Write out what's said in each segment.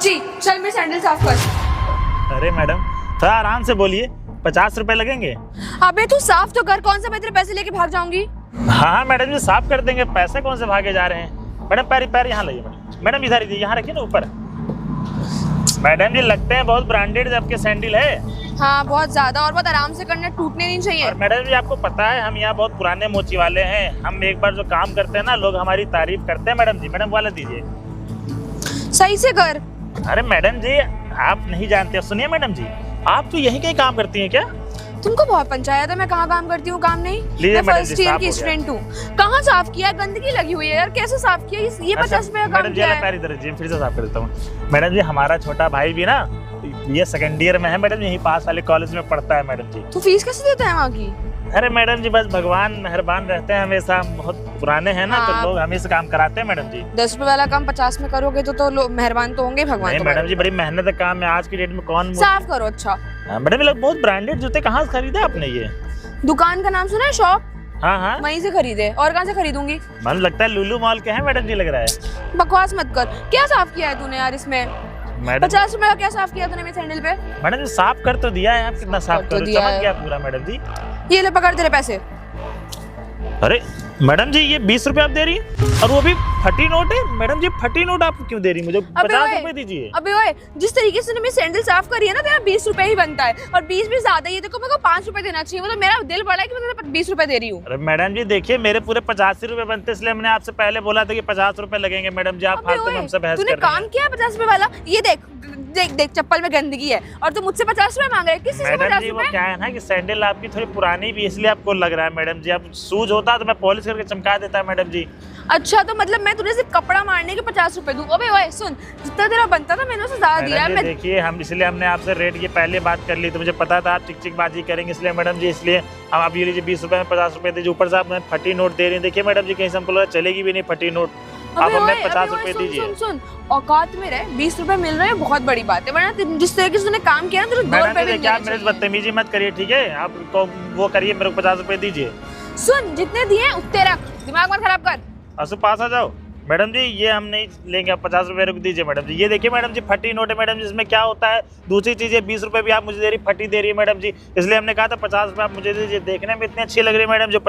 जी चल मेरे सैंडल साफ कर। अरे मैडम थोड़ा आराम से बोलिए, 50 रुपए लगेंगे। अबे तू साफ तो कर, कौन सा मैं तेरे पैसे लेके भाग जाऊंगी। हाँ मैडम जी साफ कर देंगे, पैसे कौन से भागे जा रहे हैं। मैडम पैर पैर यहाँ लाइए मैडम, मैडम इधर यहाँ रखिए ना ऊपर। मैडम जी लगते हैं बहुत ब्रांडेड आपके सैंडल है। हाँ बहुत ज्यादा, और बहुत आराम से करना, टूटने नहीं चाहिए। और मैडम जी आपको पता है हम यहाँ बहुत पुराने मोची वाले हैं, हम एक बार जो काम करते हैं ना लोग हमारी तारीफ करते हैं। मैडम जी मैडम वाला दीजिए। सही से कर। अरे मैडम जी आप नहीं जानते, सुनिए मैडम जी आप तो यहीं कहीं काम करती हैं क्या? तुमको बहुत पंचायत है, मैं कहाँ काम करती हूँ, काम नहीं। लीजिए मैं मैडम फर्स्ट जी, ईयर साफ की हो गया। स्टूडेंट हूँ। कहाँ साफ किया है, गंदगी लगी हुई है यार, कैसे साफ किया ये 50 रुपए का काम मैडम जी किया है। पैर इधर जी, फिर से साफ कर देता हूँ। मैडम जी हमारा छोटा भाई भी ना ये सेकंड ईयर में है मैडम, यहीं पास वाले कॉलेज में पढ़ता है मैडम जी। तू फीस कैसे देता है वहाँ की? अरे मैडम जी बस भगवान मेहरबान रहते हैं हमेशा, बहुत पुराने हैं ना हाँ। तो लोग हमें से काम कराते हैं मैडम जी। 10 रुपए वाला काम 50 में करोगे तो लोग मेहरबान तो होंगे भगवान नहीं तुम्हारे। मैडम जी बड़ी मेहनत का काम है, आज की डेट में कौन साफ करो। अच्छा मैडम ये लोग बहुत ब्रांडेड जूते कहाँ से खरीदे आपने ये? दुकान का नाम सुना है, शॉप हाँ हाँ वहीं से खरीदे, और कहाँ से खरीदूंगी। मन लगता है लुलु मॉल के हैं मैडम जी, लग रहा है। बकवास मत कर, क्या साफ किया है तूने यार इसमें? मैडम 50 रुपए का क्या साफ किया तूने मेरे सैंडल पे? मैडम जी साफ कर तो दिया है, आप कितना साफ तो कर दिया चमक है। गया पूरा मैडम जी। ये ले पकड़ तेरे पैसे। अरे मैडम जी ये 20 रुपए आप दे रही हैं और वो भी फटी नोट है। मैडम जी फटी नोट आप क्यों दे रही हैं मुझे? 50 रुपए दीजिए। अबे ओए, जिस तरीके से मेरी सैंडल साफ करी है ना, तेरा 20 रुपए ही बनता है, और 20 भी ज्यादा ही है। देखो मेरे को 5 रुपए देना चाहिए, मतलब मेरा दिल बड़ा है कि मैं तेरे 20 रुपए दे रही हूँ। अरे मैडम जी देखिए मेरे पूरे 85 रुपए बनते, इसलिए मैंने आपसे पहले बोला था कि 50 रुपए लगेंगे। मैडम जी आप फालतू में हमसे बहस तूने कर रहे काम हैं। किया 50 रुपए वाला? ये देख देख देख चप्पल में गंदगी है और तू मुझसे 50 रुपए मांग रहा है। किस चीज के मैडम 50 जी वो रुपए? क्या है ना कि सैंडल आपकी थोड़ी पुरानी भी इसलिए आपको लग रहा है मैडम जी। आप शूज होता तो मैं पॉलिश करके चमका देता है मैडम जी। अच्छा तो मतलब मैं तुझे सिर्फ कपड़ा मारने के 50 रुपए दूं? अबे ओए सुन, जितना तेरा बनता था मैंने उससे ज्यादा दिया है। मैडम जी देखिए हम इसलिए हमने आपसे रेट की पहले बात कर ली, तो मुझे पता था आप चिक चिक बाजी करेंगे, इसलिए मैडम जी इसलिए हम आप ये लीजिए 20 रुपए में 50 रुपए दीजिए, ऊपर से आप फटी नोट दे रही हैं। देखिए मैडम जी कहीं से हमको लगा चलेगी भी नहीं फटी नोट, आप हमें 50 रुपए दीजिए। सुन सुन औकात में रहे, 20 रुपए मिल रहे हैं बहुत बड़ी बात है, वरना जिस तरीके से तूने काम किया ना तुझे 2 मैडम रुपए जी भी देखिए आप देने मेरे से चाहिए। बदतमीजी मत करिए ठीक है, आप वो करिए मेरे को 50 रुपए दीजिए। सुन जितने दिए उतने रख, दिमाग मत खराब कर। असु पास आ जाओ मैडम जी, ये हम नहीं लेंगे, आप 50 रुपए रुक दीजिए मैडम जी। ये देखिए मैडम जी फटी नोट है मैडम जी, इसमें क्या होता है। दूसरी चीज़ है 20 रुपए भी आप मुझे दे रही फटी दे रही है मैडम जी, इसलिए हमने कहा था 50 रुपए आप मुझे दीजिए। देखने में इतनी अच्छी लग रही है मैडम जो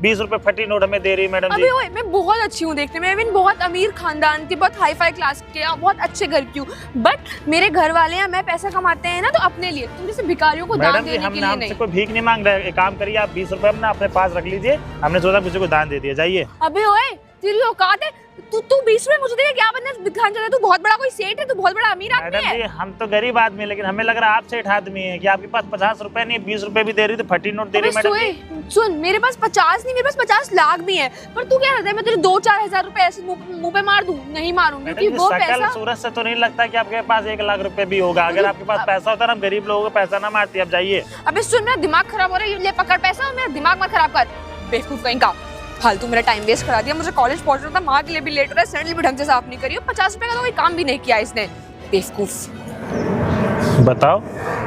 20 रुपए फटी नोट हमें दे रही है मैडम जी। अबे ओए मैं बहुत अच्छी हूँ देखने में, इवन बहुत अमीर खानदान की, बहुत हाई फाई क्लास के, बहुत अच्छे घर की हूँ, बट मेरे घर वाले या मैं पैसा कमाते हैं ना तो अपने लिए, तुम जैसे भिखारियों को दान मैडम जी देने हम के लिए हमसे नहीं। कोई भीख नहीं मांग रहे, एक काम करिए आप 20 रुपए अपना अपने पास रख लीजिए, हमने सोचा किसी को दान दे दिया, जाइए। अबे ओए तेरी औकात है, तू 20 रुपए मुझे देगा क्या बनना दिखाना चाहता है? तू बहुत बड़ा कोई सेठ है, तू बहुत बड़ा अमीर आदमी मैडम है। जी हम तो गरीब आदमी है, लेकिन हमें लग रहा है आप सेठ आदमी है कि आपके पास 50 रुपए नहीं 20 रुपए भी दे रही तो फटी नोट दे रही अबे मैडम जी। सुन मेरे पास 50 नहीं, मेरे पास 50 लाख भी है, पर तू क्या कहता है मैं तुझे 2-4 हजार रुपए ऐसे मुंह पे मार दूं? नहीं मारूंगी, मैडम क्योंकि जी वो शकल पैसा। सूरत से तो नहीं लगता कि आपके पास 1 लाख रुपए भी होगा। अगर आपके पास पैसा होता ना, हम गरीब लोगों को पैसा ना मारती। अब जाइए। अबे सुन मेरा दिमाग खराब हो रहा है, ये ले पकड़ पैसा और मेरा दिमाग मत खराब कर, बेवकूफ कहीं का। फालतू मेरा टाइम वेस्ट करा दिया, मुझे कॉलेज पहुंचना था, माँ के लिए भी लेट हो रहा है, सैंडल भी ढंग से साफ नहीं करी, 50 रुपए का तो कोई काम भी नहीं किया इसने, बेवकूफ। बताओ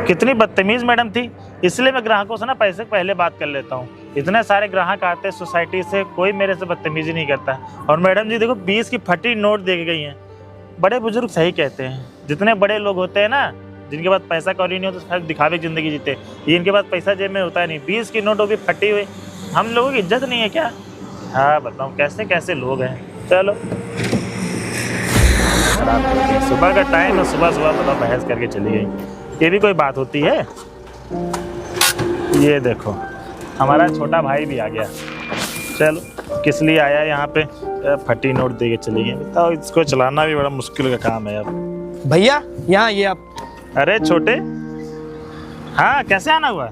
कितनी बदतमीज मैडम थी, इसलिए मैं ग्राहकों से ना पैसे से पहले बात कर लेता हूँ। इतने सारे ग्राहक आते हैं सोसाइटी से, कोई मेरे से बदतमीजी नहीं करता। और मैडम जी देखो 20 की फटी नोट दे गई हैं। बड़े बुजुर्ग सही कहते हैं, जितने बड़े लोग होते हैं ना जिनके पास पैसा कौड़ी नहीं होता तो दिखावे की जिंदगी जीते, ये इनके पास पैसा जेब में होता है नहीं। 20 की नोट वो भी फटी हुई, हम लोगों की इज्जत नहीं है क्या? हाँ बताओ कैसे कैसे लोग हैं। चलो सुबह का टाइम है, सुबह सुबह बताओ बहस करके चली गई, ये भी कोई बात होती है? ये देखो हमारा छोटा भाई भी आ गया। चलो किस लिए आया यहाँ पे? फटी नोट दे के चली गई। बताओ इसको चलाना भी बड़ा मुश्किल का काम है यार। भैया यहाँ ये आप। अरे छोटे, हाँ कैसे आना हुआ?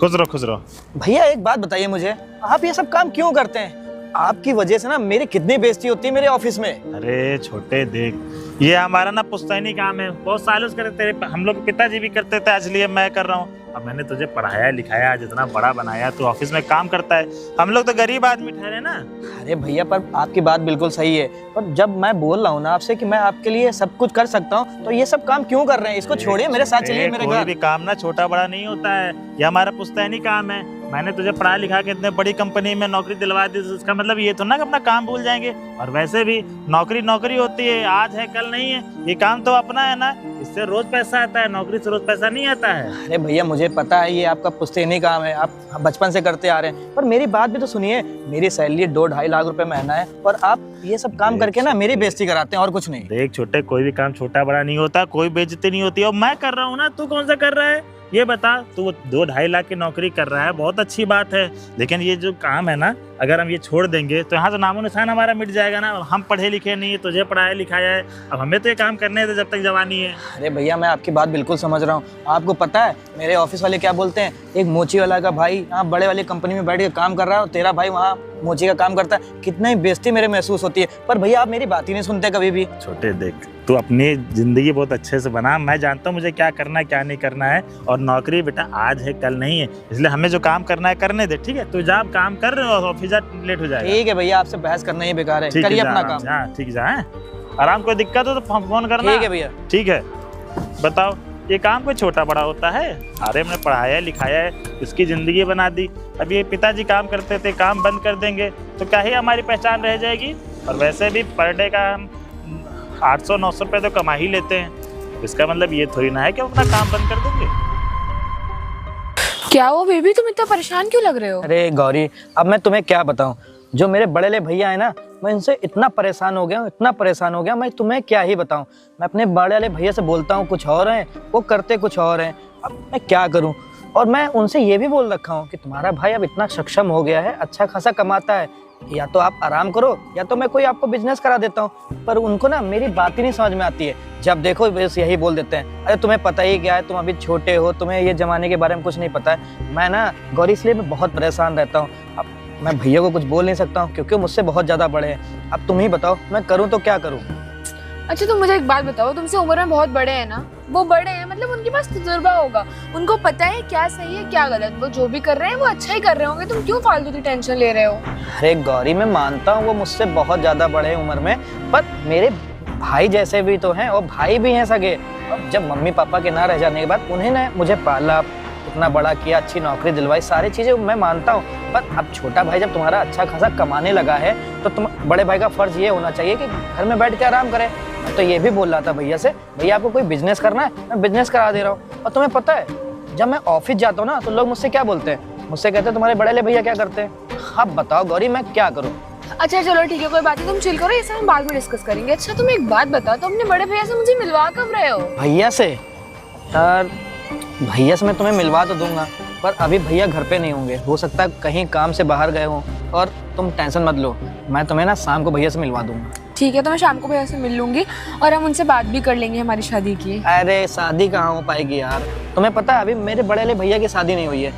खुश रहो खुश रहो। भैया एक बात बताइए मुझे, आप ये सब काम क्यों करते हैं? आपकी वजह से ना मेरी कितनी बेइज्जती होती है मेरे ऑफिस में। अरे छोटे देख, ये हमारा ना पुश्तैनी काम है, बहुत सालों से करते थे, हम लोग पिताजी भी करते थे, इसलिए मैं कर रहा हूँ। अब मैंने तुझे पढ़ाया लिखाया, आज इतना बड़ा बनाया, तू ऑफिस में काम करता है, हम लोग तो गरीब आदमी ठहरे ना। अरे भैया पर आपकी बात बिल्कुल सही है, पर जब मैं बोल रहा हूँ ना आपसे कि मैं आपके लिए सब कुछ कर सकता हूँ, तो ये सब काम क्यों कर रहे हैं? इसको छोड़िए, मेरे साथ चलिए मेरे कोई घर। भी काम ना छोटा बड़ा नहीं होता है, ये हमारा पुश्तैनी काम है। मैंने तुझे पढ़ा लिखा के इतने बड़ी कंपनी में नौकरी दिलवा दी, तो उसका मतलब ये तो ना कि अपना काम भूल जाएंगे। और वैसे भी नौकरी नौकरी होती है, आज है कल नहीं है। ये काम तो अपना है ना, इससे रोज पैसा आता है, नौकरी से रोज पैसा नहीं आता है। अरे भैया मुझे पता है ये आपका पुश्तैनी काम है, आप बचपन से करते आ रहे हैं, पर मेरी बात भी तो सुनिए। मेरी सैलरी 2-2.5 लाख रुपए महीना है और आप ये सब काम करके ना मेरी बेइज्जती कराते हैं और कुछ नहीं। देख छोटे, कोई भी काम छोटा बड़ा नहीं होता, कोई बेइज्जती नहीं होती। और मैं कर रहा हूँ ना, तू कौन सा कर रहा है ये बता। तू 2-2.5 लाख की नौकरी कर रहा है, बहुत अच्छी बात है, लेकिन ये जो काम है ना, अगर हम ये छोड़ देंगे तो यहाँ से नामो निशान हमारा मिट जाएगा ना। हम पढ़े लिखे नहीं है, तुझे पढ़ाया लिखाया है, अब हमें तो ये काम करने थे जब तक जवानी है। अरे भैया मैं आपकी बात बिल्कुल समझ रहा हूँ। आपको पता है मेरे ऑफिस वाले क्या बोलते हैं, एक मोची वाला का भाई यहाँ बड़े वाली कंपनी में बैठ के काम कर रहा है, तेरा भाई वहाँ मोची का काम करता है। कितना ही बेइज्जती मेरे महसूस होती है, पर भैया आप मेरी बात ही नहीं सुनते कभी भी। छोटे देख, तू अपनी जिंदगी बहुत अच्छे से बना, मैं जानता हूँ मुझे क्या करना है क्या नहीं करना है। और नौकरी बेटा आज है कल नहीं है, इसलिए हमें जो काम करना है करने दे, ठीक है। तू जा काम कर रहे हो, ऑफिस जा, लेट हो जाएगा। ठीक है भैया, आपसे बहस करना ही बेकार है, करिए अपना काम। हाँ ठीक जा, आराम। कोई दिक्कत हो तो फोन करना। ठीक है भैया। ठीक है, बताओ ये काम कोई छोटा बड़ा होता है? अरे हमने पढ़ाया लिखाया है, उसकी ज़िंदगी बना दी। अब ये पिताजी काम करते थे, काम बंद कर देंगे तो क्या ही हमारी पहचान रह जाएगी। और वैसे भी पर डे का हम 800-900 रुपये तो कमा ही लेते हैं, इसका मतलब ये थोड़ी ना है कि हम अपना काम बंद कर देंगे। क्या वो बेबी, तुम इतना परेशान क्यों लग रहे हो? अरे गौरी, अब मैं तुम्हें क्या बताऊं, जो मेरे बड़े ले भैया है ना, मैं इनसे इतना परेशान हो गया हूँ, इतना परेशान हो गया, मैं तुम्हें क्या ही बताऊं। मैं अपने बड़े वाले भैया से बोलता हूँ कुछ और हैं, वो करते कुछ और हैं। अब मैं क्या करूं। और मैं उनसे ये भी बोल रखा हूँ कि तुम्हारा भाई अब इतना सक्षम हो गया है, अच्छा खासा कमाता है, या तो आप आराम करो या तो मैं कोई आपको बिजनेस करा देता हूँ। पर उनको ना मेरी बात ही नहीं समझ में आती है, जब देखो बस यही बोल देते हैं, अरे तुम्हें पता ही क्या है, तुम अभी छोटे हो, तुम्हें ये जमाने के बारे में कुछ नहीं पता है। मैं ना गौरी इसलिए मैं बहुत परेशान रहता हूँ। अब मैं भैया को कुछ बोल नहीं सकता हूँ क्योंकि मुझसे बहुत ज़्यादा बड़े हैं। अब तुम ही बताओ मैं करूँ तो क्या करूँ। अच्छा तुम मुझे एक बात बताओ, तुमसे उम्र में बहुत बड़े हैं ना, वो बड़े हैं मतलब उनके पास तजुर्बा होगा, उनको पता है क्या सही है क्या गलत, वो जो भी कर रहे हैं वो अच्छा ही कर रहे होंगे, तुम क्यों फालतू की टेंशन ले रहे हो? अरे गौरी मैं मानता हूँ वो मुझसे बहुत ज़्यादा बड़े हैं उम्र में, पर मेरे भाई जैसे भी तो हैं और भाई भी हैं सगे। अब जब मम्मी पापा के ना रह जाने के बाद उन्हें ना मुझे पाला, इतना बड़ा किया, अच्छी नौकरी दिलवाई, सारी चीज़ें मैं मानता हूँ। पर अब छोटा भाई जब तुम्हारा अच्छा खासा कमाने लगा है तो तुम बड़े भाई का फर्ज ये होना चाहिए कि घर में बैठ के आराम करें। तो ये भी बोल रहा था भैया से, भैया आपको कोई बिजनेस करना है, मैं बिजनेस करा दे रहा हूँ। और तुम्हें पता है जब मैं ऑफिस जाता हूँ ना तो लोग मुझसे क्या बोलते हैं, मुझसे कहते हैं तुम्हारे बड़े ले भैया क्या करते हैं। अब बताओ गौरी मैं क्या करूँ। अच्छा चलो ठीक है, कोई बात नहीं, तुम चिल करो, ये सब हम बाद में डिस्कस करेंगे। अच्छा तुम एक बात बताओ, तुम अपने बड़े भैया से मुझे मिलवा कब रहे हो? भैया से? यार भैया से मैं तुम्हें मिलवा तो दूंगा, पर अभी भैया घर पे नहीं होंगे, हो सकता है कहीं काम से बाहर गए हों। और तुम टेंशन मत लो, मैं तुम्हें ना शाम को भैया से मिलवा दूंगा। ठीक है, तो मैं शाम को भैया से मिल लूंगी और हम उनसे बात भी कर लेंगे हमारी शादी की। अरे शादी कहाँ हो पाएगी यार, तुम्हें पता है अभी मेरे बड़े वाले भैया की शादी नहीं हुई है,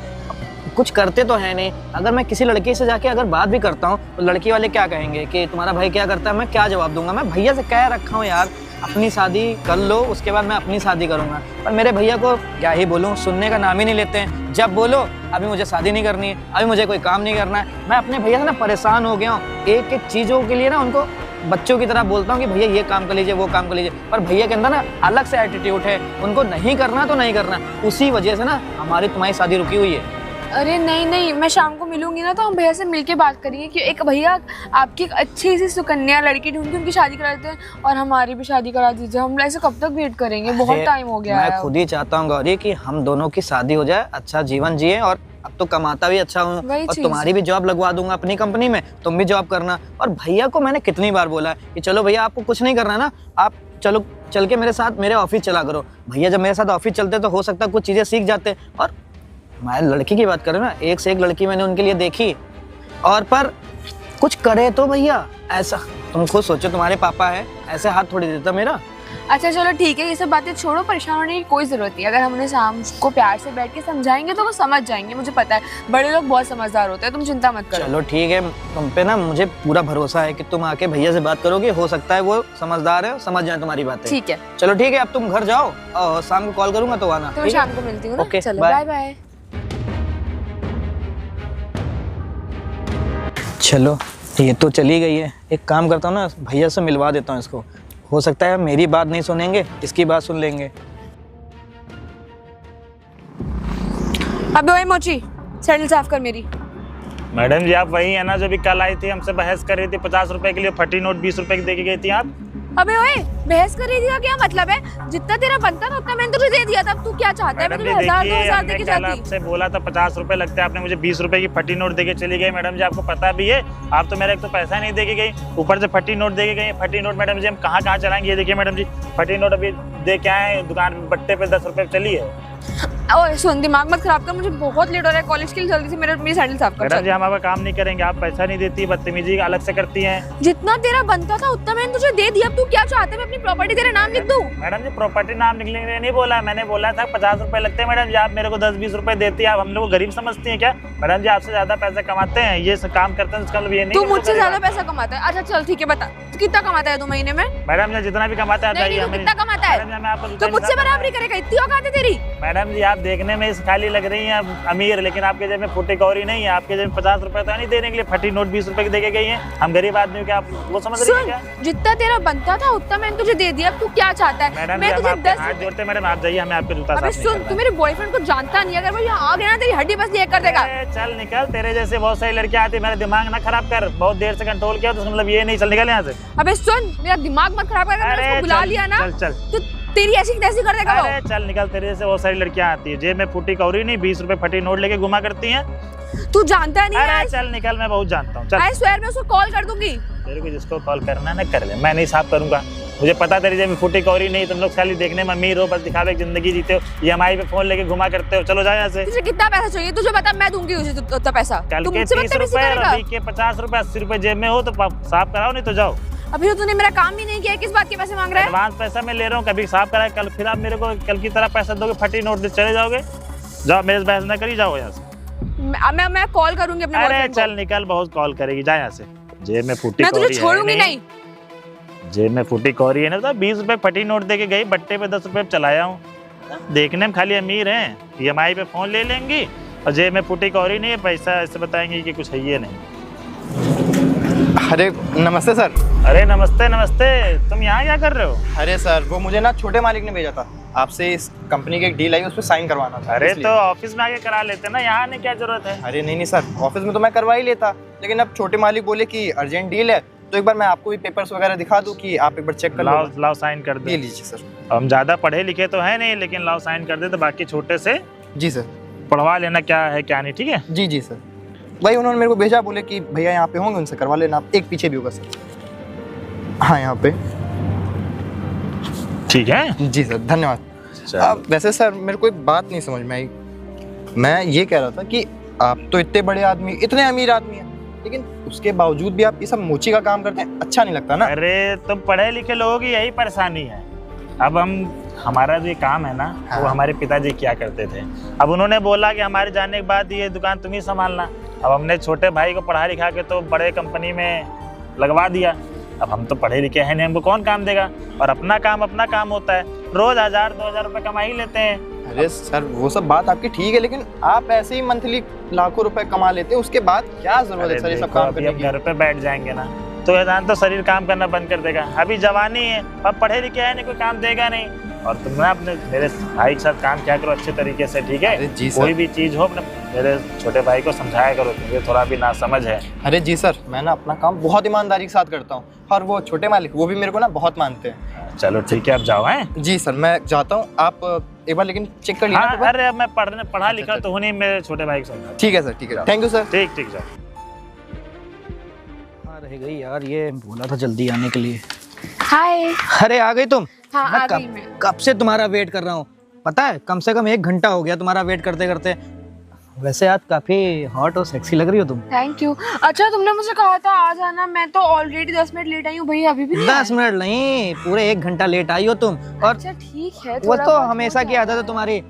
कुछ करते तो है नहीं। अगर मैं किसी लड़की से जाके अगर बात भी करता हूँ तो लड़की वाले क्या कहेंगे कि तुम्हारा भाई क्या करता है, मैं क्या जवाब दूंगा। मैं भैया से कह रखा हूँ यार अपनी शादी कर लो, उसके बाद मैं अपनी शादी करूंगा। पर मेरे भैया को क्या ही बोलूं, सुनने का नाम ही नहीं लेते हैं। जब बोलो अभी मुझे शादी नहीं करनी है, अभी मुझे कोई काम नहीं करना है। मैं अपने भैया से ना परेशान हो गया हूँ, एक एक चीज़ों के लिए ना उनको बच्चों की तरह बोलता हूँ कि भैया ये काम कर लीजिए वो काम कर लीजिए। पर भैया के अंदर ना अलग से एटीट्यूड है, उनको नहीं करना तो नहीं करना। उसी वजह से ना हमारी तुम्हारी शादी रुकी हुई है। अरे नहीं नहीं, मैं शाम को मिलूंगी ना तो हम भैया से मिलके बात करेंगे कि एक भैया आपकी एक अच्छी सी सुकन्या लड़की ढूंढ के उनकी शादी करा देते हैं और हमारी भी शादी करा दीजिए। हम ऐसे कब तक वेट करेंगे, बहुत टाइम हो गया है। मैं खुद ही चाहता हूँ गौरी कि हम दोनों की शादी हो जाए, अच्छा जीवन जिए। और अब तो कमाता भी अच्छा हूँ और तुम्हारी भी जॉब लगवा दूंगा अपनी कंपनी में, तुम भी जॉब करना। और भैया को मैंने कितनी बार बोला है कि चलो भैया आपको कुछ नहीं करना ना, आप चलो चल के मेरे साथ मेरे ऑफिस चला करो। भैया जब मेरे साथ ऑफिस चलते तो हो सकता है कुछ चीज़ें सीख जाते। और मैं लड़की की बात करूँ ना, एक से एक लड़की मैंने उनके लिए देखी, और पर कुछ करे तो भैया ऐसा तुम खुद सोचो, तुम्हारे पापा है, ऐसे हाथ थोड़ी देता मेरा। अच्छा चलो ठीक है, ये सब बातें छोड़ो, परेशान होने की कोई ज़रूरत नहीं। अगर हम उन्हें शाम को प्यार से बैठ के समझाएंगे तो वो समझ जाएंगे, मुझे पता है बड़े लोग बहुत समझदार होते हैं, तुम चिंता मत करो। चलो ठीक है, तुम पे ना मुझे पूरा भरोसा है कि तुम आके भैया से बात करोगे, हो सकता है वो समझदार है, समझ जाए तुम्हारी बातें। ठीक है चलो ठीक है, अब तुम घर जाओ और शाम को कॉल करूंगा तो आना। तो मैं शाम को मिलती हूँ ना। ओके, चलो बाय। Bye bye. चलो ये तो चली गई है, एक काम करता हूँ ना भैया से मिलवा देता हूँ इसको, हो सकता है मेरी बात नहीं सुनेंगे, इसकी बात सुन लेंगे। अबे ओए मोची, सैंडल साफ कर मेरी। मैडम जी आप वही है ना जो भी कल आई थी हमसे बहस कर रही थी 50 रुपए के लिए, फटी नोट 20 रुपए की दे के गई थी आप। अबे ओए, बहस कर रही थी का क्या मतलब है? जितना तेरा बनता था उतना मैंने तुझे दे दिया था, अब तू क्या चाहता है? मैं तुझे 1000-2000 दे के जाती। आपसे बोला था 50 रुपए लगते हैं, आपने मुझे 20 रुपए की फटी नोट दे के चली गई। मैडम जी आपको पता भी है, आप तो मेरा एक तो पैसा नहीं दे के गई, ऊपर से फटी नोट दे के गई। फटी नोट मैडम जी हम कहाँ कहाँ चलाएंगे? ये देखिए मैडम जी, फटी नोट अभी दे के आए दुकान बट्टे पे 10 रुपए चली है। ओए सुन, दिमाग मत खराब कर, मुझे बहुत लेट हो रहा है कॉलेज के लिए, जल्दी से मेरी सैंडल साफ कर। मैडम जी हम आपका काम नहीं करेंगे, आप पैसा नहीं देती, बदतमीजी अलग से करती हैं। जितना तेरा बनता था उतना मैंने तुझे दे दिया, अब तू क्या चाहता है मैं अपनी प्रॉपर्टी तेरे नाम लिख दूं? मैडम जी प्रॉपर्टी नाम लिखने के लिए नहीं बोला, मैंने बोला था 50 रुपए लगते हैं। मैडम जी आप मेरे को 10-20 रुपए देती है, आप हम लोग को गरीब समझती हैं क्या? मैडम जी आपसे ज्यादा पैसा कमाते हैं, ये सब काम करते हैं, इसका मतलब ये नहीं तू कि वो मुझसे गरीब ज्यादा पैसा कमाता है? अच्छा चल ठीक है, बता तू कितना कमाता है तू महीने में? मैडम जी जितना भी कमाता है नहीं, बताइए तू हमें। कितना कमाता है? मैडम जी मैं आपको तो मुझसे बराबरी करेगा, इतनी औकात है तेरी? मैडम जी आप देखने में इस खाली लग रही हैं अमीर, लेकिन आपके जेब में फुटी कौड़ी नहीं है। आपके जेब में 50 रुपए तो नहीं देने के लिए, फटी नोट 20 रुपए की दे के गई हैं। हम गरीब आदमी क्या आप वो समझ रही हैं क्या? जितना तेरा बनता था उतना मैंने तुझे दे दिया, अब तू क्या चाहता है? मैडम मैं जी तुझे हम आपके 10 हाथ जोड़ते हैं, मैडम आप जाइए, हमें आपके जूता अबे साफ नहीं सुन, करना तू है। मेरे बॉयफ्रेंड को जानता नहीं, अगर वो यहाँ आ गया ना तेरी हड्डी बस ये कर देगा। अरे चल निकल, तेरे जैसे बहुत सारी लड़कियां आती है, मेरा दिमाग ना खराब कर। बहुत देर से कंट्रोल किया तो उसका मतलब ये नहीं, चल निकल यहाँ से। अबे सुन, मेरा दिमाग मत खराब कर, अगर मैंने उसको बुला चल, लिया ना चल चल तो तेरी ऐसी की तैसी कर देगा वो। अरे चल निकल, तेरे जैसे बहुत सारी लड़कियां आती है, जेब में फुटी कौड़ी नहीं 20 रुपए फटी नोट लेके घुमा करती हैं। तू जानता नहीं है। अरे चल निकल, मैं बहुत जानता हूँ। चल आई स्वेयर मैं उसको कॉल कर दूंगी। तेरे को जिसको कॉल करना है ना कर ले, मैं नहीं साफ करूंगा। मुझे पता तेरी जेब में फुटी कौड़ी नहीं, तुम लोग खाली देखने में अमीर हो, बस दिखावे की जिंदगी जीते हो, EMI पे फोन लेके घुमा करते हो। चलो जाओ यहाँ से। तुझे कितना पैसा चाहिए तुझे बता, मैं दूंगी उसे उतना पैसा। कल तू के मुझसे 30 बदतमीजी रुपए और करेगा? अभी के 50 रुपए 80 रुपए जेब में हो तो साफ कराओ, नहीं तो जाओ। अभी तो तूने मेरा काम भी नहीं किया, किस बात के पैसे मांग रहा है? एडवांस पैसा मैं ले रहा हूँ, कभी साफ कराए, कल फिर आप मेरे को कल की तरह पैसा दोगे, फटी नोट दे चले जाओगे। जाओ, मेरे से बहस ना करी, जाओ यहाँ से। मैं कॉल करूंगी अपने अरे बॉयफ्रेंड को। चल निकल, बहुत कॉल करेगी, जा यहाँ से। जेब में फूटी मैं तुझे कौड़ी है छोड़ूंगी नहीं। जेब में फूटी कौड़ी है ना, तो 20 रुपए फटी नोट दे के गई, बट्टे पे 10 रुपए चलाया हूँ। देखने में खाली अमीर हैं, EMI पे फोन ले लेंगी और जेब में फूटी कौड़ी नहीं है, पैसा ऐसे बताएंगी कि कुछ है ये नहीं। अरे नमस्ते सर। अरे नमस्ते नमस्ते, तुम यहाँ क्या कर रहे हो? अरे सर वो मुझे ना छोटे मालिक ने भेजा था, आपसे इस कंपनी की एक डील आई उस पर साइन करवाना था। अरे इसलिए। तो ऑफिस में आके करा लेते ना, यहाँ आने क्या जरूरत है? अरे नहीं सर, ऑफिस में तो मैं करवा ही लेता, लेकिन अब छोटे मालिक बोले कि अर्जेंट डील है, तो एक बार मैं आपको भी पेपर्स वगैरह दिखा दूं कि आप एक बार चेक कर लो। लाओ लाओ साइन कर दे। ये लीजिए सर। हम ज्यादा पढ़े लिखे तो है नहीं, लेकिन लाओ साइन कर दे, तो बाकी छोटे से जी सर। पढ़वा लेना क्या है क्या नहीं, ठीक है? जी जी सर, वही उन्होंने मेरे को भेजा, बोले कि भैया यहाँ पे होंगे उनसे करवा लेना। आप एक पीछे भी होगा सर। हाँ यहाँ पे। ठीक है जी सर, धन्यवाद। वैसे सर मेरे को एक बात नहीं समझ में आई, मैं ये कह रहा था कि आप तो इतने बड़े आदमी, इतने अमीर आदमी हैं, लेकिन उसके बावजूद भी आप ये सब मोची का काम करते हैं, अच्छा नहीं लगता ना? अरे तुम पढ़े लिखे लोगों की यही परेशानी है। अब हमारा जो ये काम है ना, हाँ। वो हमारे पिताजी किया करते थे। अब उन्होंने बोला कि हमारे जाने के बाद ये दुकान तुम ही संभालना। अब हमने छोटे भाई को पढ़ा लिखा के तो बड़े कंपनी में लगवा दिया। अब हम तो पढ़े लिखे हैं नहीं, हमको कौन काम देगा? और अपना काम होता है, रोज 1000-2000 रुपए कमा ही लेते हैं। अरे सर वो सब बात आपकी ठीक है, लेकिन आप ऐसे ही मंथली लाखों रुपए कमा लेते हैं, उसके बाद क्या जरूरत है सर ये सब काम करने अब की? घर पे बैठ जाएंगे ना तो ये तो शरीर काम करना बंद कर देगा। अभी जवानी है, अब पढ़े लिखे है नहीं, कोई काम देगा नहीं। और तुम ना अपने मेरे भाई के साथ काम किया करो अच्छे तरीके से, ठीक अरे है? जी सर। कोई भी चीज हो अपने मेरे छोटे भाई को समझाया करो, मुझे थोड़ा भी ना समझ है। अरे जी सर, मैं ना अपना काम बहुत ईमानदारी के साथ करता हूँ, और वो छोटे मालिक वो भी मेरे को ना बहुत मानते हैं। चलो ठीक है, अब जाओ हैं। जी सर मैं जाता हूँ, आप एक बार लेकिन चेक कर लीजिए हाँ, पेपर। अरे अब मैं पढ़ा लिखा अच्छा। तो हूँ नहीं, मेरे छोटे भाई को समझा। ठीक है सर, ठीक है, थैंक यू सर। ठीक ठीक जाओ। हाँ रह गई यार, ये बोला था जल्दी आने के लिए। हाय। अरे आ गई तुम? हाँ मैं आ कब गई मैं। कब से तुम्हारा वेट कर रहा हूँ, पता है कम से कम 1 घंटा हो गया तुम्हारा वेट करते करते। वैसे आज काफी हॉट और सेक्सी लग रही हो तुम। Thank you. अच्छा तुमने मुझे कहा था आ जाना, मैं तो ऑलरेडी 10 मिनट लेट आई हूँ भैया, अभी भी नहीं 10 मिनट नहीं, पूरे 1 घंटा लेट आई हो तुम। और अच्छा ठीक है, वो थोड़ा तो बहुत हमेशा हो की आदत है जाएगा। तुम्हारी।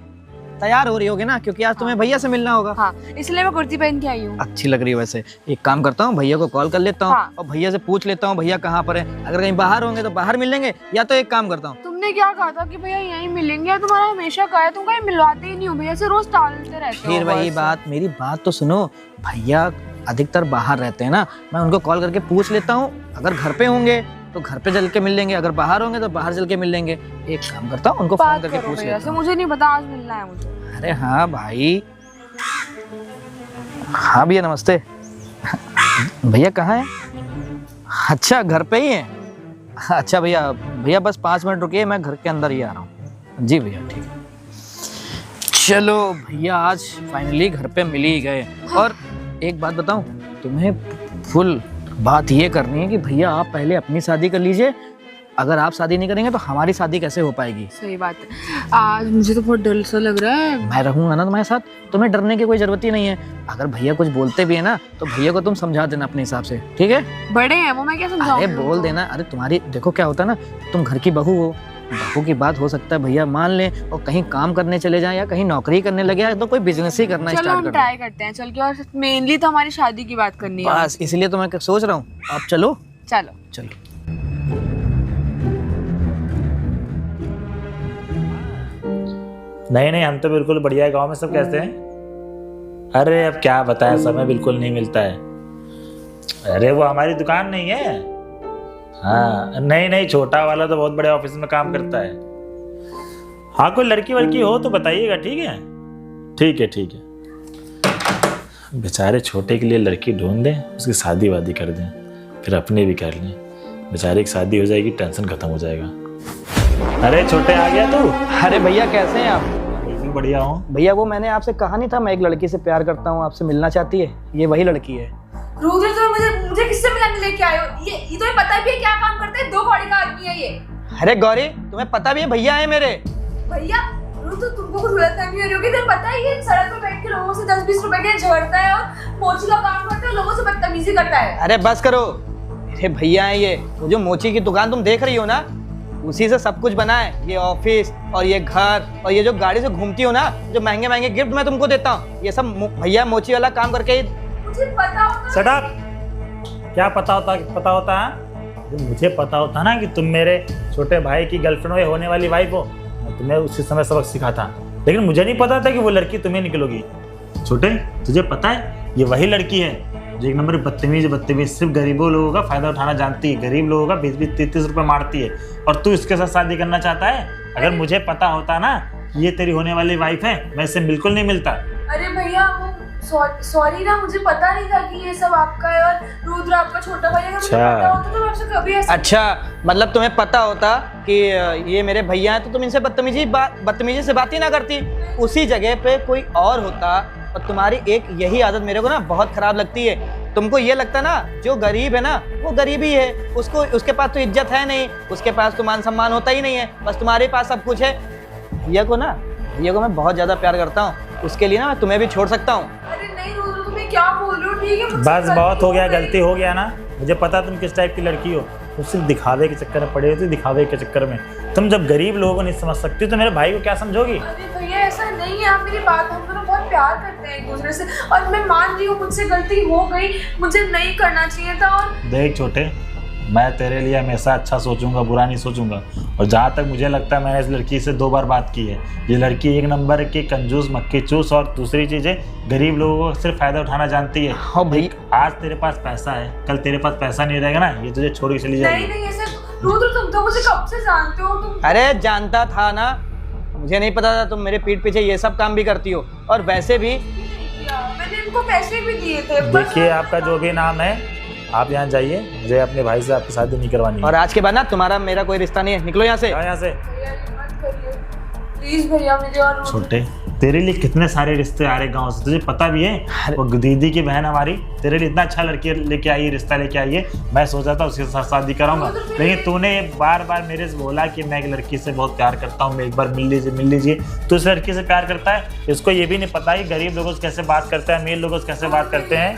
तैयार हो रही होगी ना, क्योंकि आज तुम्हें भैया से मिलना होगा। हाँ इसलिए मैं कुर्ती पहन के आई हूँ। अच्छी लग रही है वैसे। एक काम करता हूँ, भैया को कॉल कर लेता हूँ हाँ। और भैया से पूछ लेता हूँ भैया कहाँ पर है। अगर कहीं बाहर होंगे तो बाहर मिल लेंगे, या तो एक काम करता हूँ। तुमने क्या कहा था कि भैया यहीं मिलेंगे, या तुम्हारा हमेशा कहा है, तुम कहीं मिलवाते ही नहीं हो भैया से, रोज टालते रहते हो। फिर वही बस। बात, मेरी बात तो सुनो। भैया अधिकतर बाहर रहते हैं ना, मैं उनको कॉल करके पूछ लेता हूँ। अगर घर पे होंगे तो घर पे चल के मिल लेंगे, अगर बाहर होंगे तो बाहर चल के मिल लेंगे। एक काम करता हूँ, उनको फोन बात करके करो पूछ भैया लेता से, हूँ। मुझे नहीं पता, आज मिलना है मुझे। अरे हाँ भाई, हाँ भैया नमस्ते। भैया कहाँ हैं? अच्छा घर पे ही हैं। अच्छा भैया, भैया बस 5 मिनट रुकिए, मैं घर के अंदर ही आ रहा हूँ। जी भैया ठीक है। चलो भैया आज फाइनली घर पे मिल ही गए। और एक बात बताऊं तुम्हें, फुल बात ये करनी है कि भैया आप पहले अपनी शादी कर लीजिए। अगर आप शादी नहीं करेंगे तो हमारी शादी कैसे हो पाएगी? सही बात है। आज मुझे तो बहुत डर सा लग रहा है। मैं रहूंगा ना तुम्हारे साथ, तुम्हें डरने की कोई जरूरत ही नहीं है। अगर भैया कुछ बोलते भी है ना तो भैया को तुम समझा देना अपने हिसाब से, ठीक है? बड़े हैं वो, मैं क्या समझाऊं? अरे बोल देना। अरे तुम्हारी देखो क्या होता है ना, तुम घर की बहू हो, बहू की बात हो सकता है भैया मान लें और कहीं काम करने चले जाएं या कहीं नौकरी करने लगे या तो कोई बिजनेस ही करना चलो स्टार्ट हम कर ट्राई करते हैं चल के, और मेनली तो हमारी शादी की बात करनी है। बस इसलिए तो मैं सोच रहा हूँ आप चलो। चलो चलो नहीं नहीं, हम तो बिल्कुल बढ़िया है। गांव में सब कैसे हैं? अरे अब क्या बताएं, समय बिल्कुल नहीं मिलता है। अरे वो हमारी दुकान नहीं है। हाँ नहीं नहीं, छोटा वाला तो बहुत बड़े ऑफिस में काम करता है। हाँ कोई लड़की वड़की हो तो बताइएगा, ठीक है? ठीक है ठीक है। बेचारे छोटे के लिए लड़की ढूंढ दें, उसकी शादी वादी कर दें, फिर अपने भी कर लें। बेचारे की शादी हो जाएगी, टेंशन खत्म हो जाएगा। अरे छोटे आ गया तू? अरे भैया कैसे हैं आप? बिल्कुल बढ़िया हूँ भैया वो मैंने आपसे कहा नहीं था मैं एक लड़की से प्यार करता हूँ, आपसे मिलना चाहती है। ये वही लड़की है। रुद्र तो मुझे किससे मिलाने लेके आए हो? ये तो पता भी है क्या काम करते हैं, 2 कौड़ी का आदमी है ये। अरे गौरी तुम्हें पता भी है भैया है मेरे। भैया रुद्र तुमको कुछ गलत फहमी हो रही होगी। तुम्हें पता है ये सड़क पर बैठ के लोगों से 10-20 रुपए के झगड़ता है और मोची का काम करता है, लोगों से बदतमीजी करता है। अरे बस करो, मेरे भैया है ये। वो जो मोची की दुकान तुम देख रही हो ना, उसी से सब कुछ बना है। ये ऑफिस और ये घर और ये जो गाड़ी से घूमती हो ना, जो महंगे महंगे गिफ्ट मैं तुमको देता हूँ, ये सब भैया मोची वाला काम करके ही। मुझे पता होता। Shut up. क्या पता होता है? मुझे पता होता ना कि तुम मेरे छोटे भाई की गर्लफ्रेंड होने वाली वाइफ हो, मैं तुम्हें उसी समय सबक सिखाता। लेकिन मुझे नहीं पता था कि वो लड़की तुम्हें निकलोगी। छोटे तुझे पता है ये वही लड़की है जो एक नंबर बदतमीज सिर्फ गरीबों लोगों का फायदा उठाना जानती है, गरीब लोगों का 20-30 रुपए मारती है, और तू इसके साथ शादी करना चाहता है। अगर मुझे पता होता ना ये तेरी होने वाली वाइफ है, मैं इससे बिल्कुल नहीं मिलता। अरे भैया सॉरी ना, मुझे पता नहीं था कि ये सब आपका है और रुद्र आपका छोटा भाई है। अगर मुझे पता होता तो मैं आपसे कभी ऐसा। अच्छा मतलब तुम्हें पता होता कि ये मेरे भैया हैं तो तुम इनसे बदतमीजी से बात ही ना करती। उसी जगह पे कोई और होता। और तुम्हारी एक यही आदत मेरे को ना बहुत खराब लगती है। तुमको ये लगता ना जो गरीब है ना वो गरीब ही है, उसके पास तो इज्जत है नहीं, उसके पास तो मान सम्मान होता ही नहीं है, बस तुम्हारे पास सब कुछ है। भैया को मैं बहुत ज्यादा प्यार करता हूँ, उसके लिए ना मैं तुम्हें भी छोड़ सकता हूँ। अरे नहीं रुद्र तुम्हें क्या बोल रहे हो? ठीक है बस बहुत हो गया, गलती हो गया ना। मुझे पता तुम किस टाइप की लड़की हो। तुम सिर्फ दिखावे के चक्कर में पड़े होते, दिखावे के चक्कर में। तुम जब गरीब लोगों को नहीं समझ सकती तो मेरे भाई को क्या समझोगी? अरे भैया ऐसा नहीं है, आप मेरी बात, हम दोनों बहुत प्यार करते हैं एक दूसरे से, और मैं मान रही हूँ मुझसे गलती हो गई, मुझे नहीं करना चाहिए था। और देख छोटे, मैं तेरे लिए हमेशा अच्छा सोचूंगा, बुरा नहीं सोचूंगा। और जहाँ तक मुझे लगता है मैंने इस लड़की से 2 बार बात की है। ये लड़की एक नंबर की कंजूस मक्खी चूस, और दूसरी चीज़ है गरीब लोगों को सिर्फ फायदा उठाना जानती है। हाँ भाई आज तेरे पास पैसा है, कल तेरे पास पैसा नहीं रहेगा ना, ये तुझे छोड़ के चली जाएगी। नहीं ऐसे रुद्र तुम तो मुझे कब से जानते हो तुम। अरे जानता था ना, मुझे नहीं पता था तुम मेरे पीठ पीछे ये सब काम भी करती हो। और वैसे भी मैंने इनको पैसे भी दिए थे। देखिए आपका जो भी नाम है, आप यहाँ जाइए, मुझे अपने भाई से आपकी शादी नहीं करवानी है। और आज के बाद ना तुम्हारा मेरा कोई रिश्ता नहीं है, निकलो यहाँ से। जाओ यहाँ से। भैया ये मत करिए प्लीज भैया, मुझे और छोटे तेरे लिए कितने सारे रिश्ते आ रहे गाँव से, तुझे पता भी है? वो दीदी की बहन हमारी तेरे लिए इतना अच्छा लड़की लेके आई, रिश्ता लेके आई है। मैं सोचा था उसके साथ शादी कराऊंगा, लेकिन तूने बार बार मेरे से बोला कि मैं एक लड़की से बहुत प्यार करता हूँ, मैं एक बार मिल लीजिए। तू इस लड़की से प्यार करता है, इसको ये भी नहीं पता है गरीब लोगों से कैसे बात करते हैं, अमीर लोगों से कैसे बात करते हैं।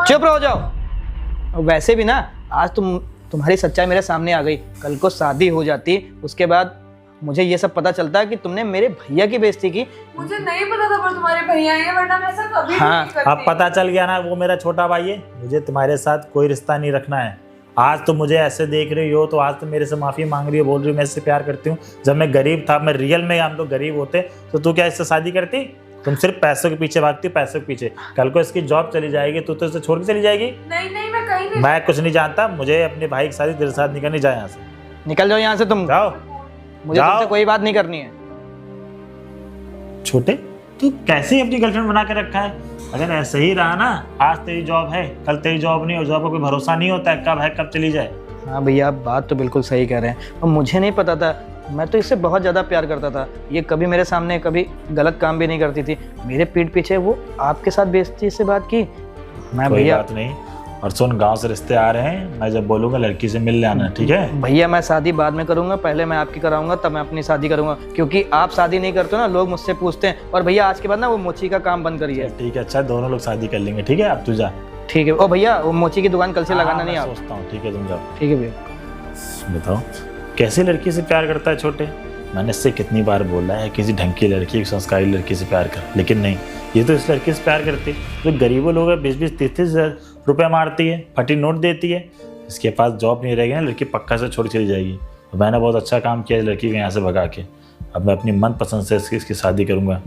चुप रहो जाओ। वैसे भी ना आज तुम्हारी सच्चाई मेरे सामने आ गई। कल को शादी हो जाती, उसके बाद मुझे ये सब पता चलता है कि तुमने मेरे भैया की बेइज्जती की। मुझे नहीं पता था पर तुम्हारे भैया हैं, वरना मैं ऐसा कभी हाँ, नहीं करती। अब पता चल गया ना, वो मेरा छोटा भाई है। मुझे तुम्हारे साथ कोई रिश्ता नहीं रखना है। आज तो मुझे ऐसे देख रही हो तो आज तो मेरे से माफ़ी मांग रही हो, बोल रही हो मैं इससे प्यार करती हूँ। जब मैं गरीब था, मैं रियल में हम लोग गरीब होते तो तू क्या इससे शादी करती? तुम सिर्फ पैसों के पीछे भागती, पैसों के पीछे। कल को इसकी जॉब चली जाएगी तो इसे छोड़ के चली जाएगी। नहीं मैं कहीं नहीं। मैं कुछ नहीं जानता, मुझे अपने भाई की शादी तेरे साथ नहीं करनी। जाए यहाँ से, निकल जाओ यहाँ से तुम। जाओ। मुझे तुमसे कोई बात नहीं करनी है। छोटे तू कैसे अपनी गर्लफ्रेंड बना के रखा है? अगर ऐसे ही रहा ना, आज तेरी जॉब है कल तेरी जॉब नहीं, और जॉब का कोई भरोसा नहीं होता है, कब है कब चली जाए। हाँ भैया, आप बात तो बिल्कुल सही कह रहे हैं, और मुझे नहीं पता था, मैं तो इससे बहुत ज़्यादा प्यार करता था। ये कभी मेरे सामने कभी गलत काम भी नहीं करती थी, मेरे पीठ पीछे वो आपके साथ बेइज्जती से बात की। मैं कोई भैया बात नहीं, और सुन गांव से रिश्ते आ रहे हैं, मैं जब बोलूंगा लड़की से मिल लेना, ठीक है? भैया मैं शादी बाद में करूंगा, पहले मैं आपकी कराऊंगा, तब मैं अपनी शादी करूंगा, क्योंकि आप शादी नहीं करते हो ना, लोग मुझसे पूछते हैं। और भैया आज के बाद ना वो मोची का काम बंद करिए। ठीक है, अच्छा दोनों लोग शादी कर लेंगे, ठीक है? अब तू जा। ठीक है। ओ भैया, वो मोची की दुकान कल से लगाना नहीं आप। सोचता हूँ, ठीक है तुम जाओ। ठीक है भैया। बताओ कैसे लड़की से प्यार करता है छोटे? मैंने इससे कितनी बार बोला है किसी ढंग की लड़की, एक संस्कारी लड़की से प्यार कर, लेकिन नहीं, ये तो इस लड़की से प्यार करती है जो गरीबों लोग 20-20, 30-30 रुपये मारती है, फटी नोट देती है। इसके पास जॉब नहीं रहेगी ना, लड़की पक्का से छोड़ चली जाएगी। तो मैंने बहुत अच्छा काम किया इस लड़की को यहाँ से भगा के। अब मैं अपनी मनपसंद से इसकी शादी करूँगा।